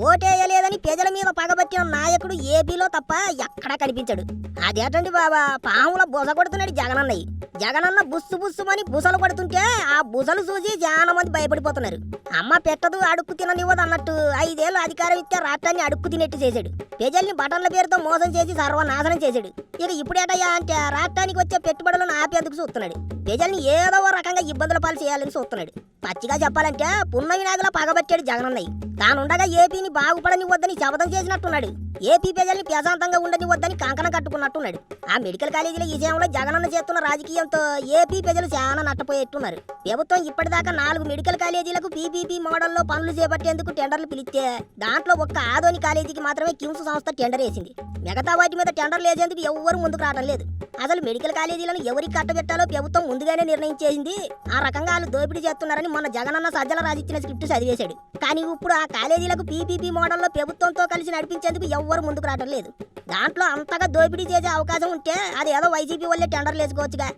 ఓటేయలేదని ప్రజల మీద పగబట్టిన నాయకుడు ఏపీలో తప్ప ఎక్కడా కనిపించాడు. అదేటండి బాబా, పాముల బుస కొడుతున్నాడు జగనన్నయ్య. జగనన్న బుస్సు బుస్సుమని బుసలు కొడుతుంటే ఆ బుసలు చూసి చాలా మంది భయపడిపోతున్నారు. అమ్మ పెట్టదు అడుక్కు తిననివ్వదు అన్నట్టు 5 ఏళ్ళు అధికారం ఇస్తే రాష్ట్రాన్ని అడుక్కు తినట్టు చేశాడు. ప్రజల్ని బటన్ల పేరుతో మోసం చేసి సర్వనాశనం చేశాడు. ఇక ఇప్పుడేటయ్యా అంటే రాష్ట్రానికి వచ్చే పెట్టుబడులను ఆపేందుకు చూస్తున్నాడు. ప్రజల్ని ఏదో ఓ రకంగా ఇబ్బందుల పాలు చేయాలని చూస్తున్నాడు. పచ్చిగా చెప్పాలంటే పున్నమి నాగలా పగబట్టాడు జగనన్నయ్య. తానుండగా ఏపీని బాగుపడని వద్దని శపథం చేసినట్టున్నాడు. ఏపీ ప్రజల్ని ప్రశాంతంగా ఉండని వద్దని కంకణం కట్టుకున్నట్టున్నాడు. ఆ మెడికల్ కాలేజీల విషయంలో జగనన్న చేస్తున్న రాజకీయంతో ఏపీ ప్రజలు చాలా నష్టపోయేట్టున్నారు. ప్రభుత్వం ఇప్పటిదాకా 4 మెడికల్ కాలేజీలకు పీపీపీ మోడల్లో పనులు చేపట్టేందుకు టెండర్లు పిలిస్తే దాంట్లో ఒక్క ఆదోని కాలేజీకి మాత్రమే కిమ్స్ సంస్థ టెండర్ వేసింది. మిగతా వాటి మీద టెండర్లు వేసేందుకు ఎవ్వరూ ముందుకు రావడం లేదు. అసలు మెడికల్ కాలేజీలను ఎవరికి కట్టబెట్టాలో ప్రభుత్వం ముందుగానే నిర్ణయించేసింది. ఆ రకంగా వాళ్ళు దోపిడీ చేస్తున్నారని మొన్న జగనన్న సజ్జల రాజిచ్చిన స్క్రిప్ట్ చదివేశాడు. కానీ ఇప్పుడు ఆ కాలేజీలకు పీపీపీ మోడల్లో ప్రభుత్వంతో కలిసి నడిపించేందుకు ఎవ్వరు ముందుకు రావడం లేదు. దాంట్లో అంతగా దోపిడీ చేసే అవకాశం ఉంటే అది ఏదో వైసీపీ వల్లే టెండర్లు వేసుకోవచ్చుగా.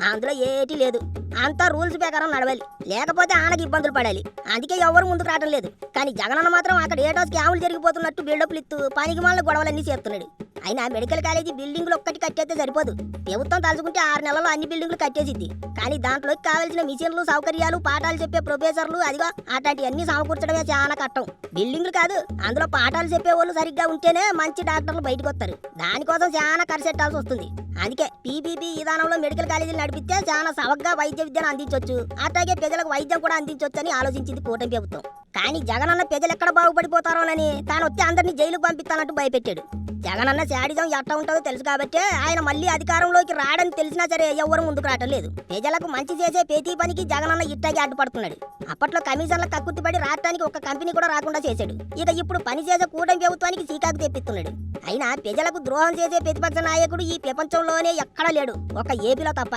అందులో ఏటీ లేదు. అంతా రూల్స్ ప్రకారం నడవాలి, లేకపోతే ఆనకి ఇబ్బందులు పడాలి. అందుకే ఎవరు ముందుకు రావడం లేదు. కానీ జగనన్న మాత్రం అక్కడ ఏటో స్కాములు జరిగిపోతున్నట్టు బిల్డప్లు ఇస్తూ పనికి మాల గొడవలన్నీ చేస్తున్నాడు. అయినా మెడికల్ కాలేజీ బిల్డింగ్లు ఒక్కటి కట్టేస్తే సరిపోదు. ప్రభుత్వం తలుచుకుంటే 6 నెలల్లో అన్ని బిల్డింగ్లు కట్టేసిద్ది. కానీ దాంట్లోకి కావాల్సిన మిషన్లు, సౌకర్యాలు, పాఠాలు చెప్పే ప్రొఫెసర్లు అదిగా అట్లాంటివన్నీ సమకూర్చడమే చాలా కష్టం. బిల్డింగ్లు కాదు, అందులో పాఠాలు చెప్పే వాళ్ళు సరిగ్గా ఉంటేనే మంచి డాక్టర్లు బయటకు వస్తారు. దానికోసం చాలా ఖర్చు పెట్టాల్సి వస్తుంది. అందుకే పీపీపీ విధానంలో మెడికల్ కాలేజీలు నడిపిస్తే చాలా సవగ్గా వైద్య విద్యను అందించవచ్చు. అట్లాగే ప్రజలకు వైద్యం కూడా అందించవచ్చు అని ఆలోచించింది కూటమి ప్రభుత్వం. కానీ జగనన్న ప్రజలు ఎక్కడ బాగుపడిపోతారోనని తాను వచ్చి అందరినీ జైలుకు పంపిస్తానంటూ భయపెట్టాడు. జగనన్న శాడిజం ఎట్లా ఉంటుందో తెలుసు కాబట్టి ఆయన మళ్ళీ అధికారంలోకి రాడని తెలిసినా సరే ఎవరు ముందుకు రావటం లేదు. ప్రజలకు మంచి చేసే ప్రతి పనికి జగనన్న ఇట్టాగే అడ్డుపడుతున్నాడు. అప్పట్లో కమిషన్ల కక్కుర్తిపడి రాష్ట్రానికి ఒక కంపెనీ కూడా రాకుండా చేశాడు. ఇక ఇప్పుడు పని చేసే కూటమి ప్రభుత్వానికి చీకాకు తెప్పిస్తున్నాడు. అయినా ప్రజలకు ద్రోహం చేసే ప్రతిపక్ష నాయకుడు ఈ ప్రపంచంలోనే ఎక్కడా లేడు, ఒక ఏపీలో తప్ప.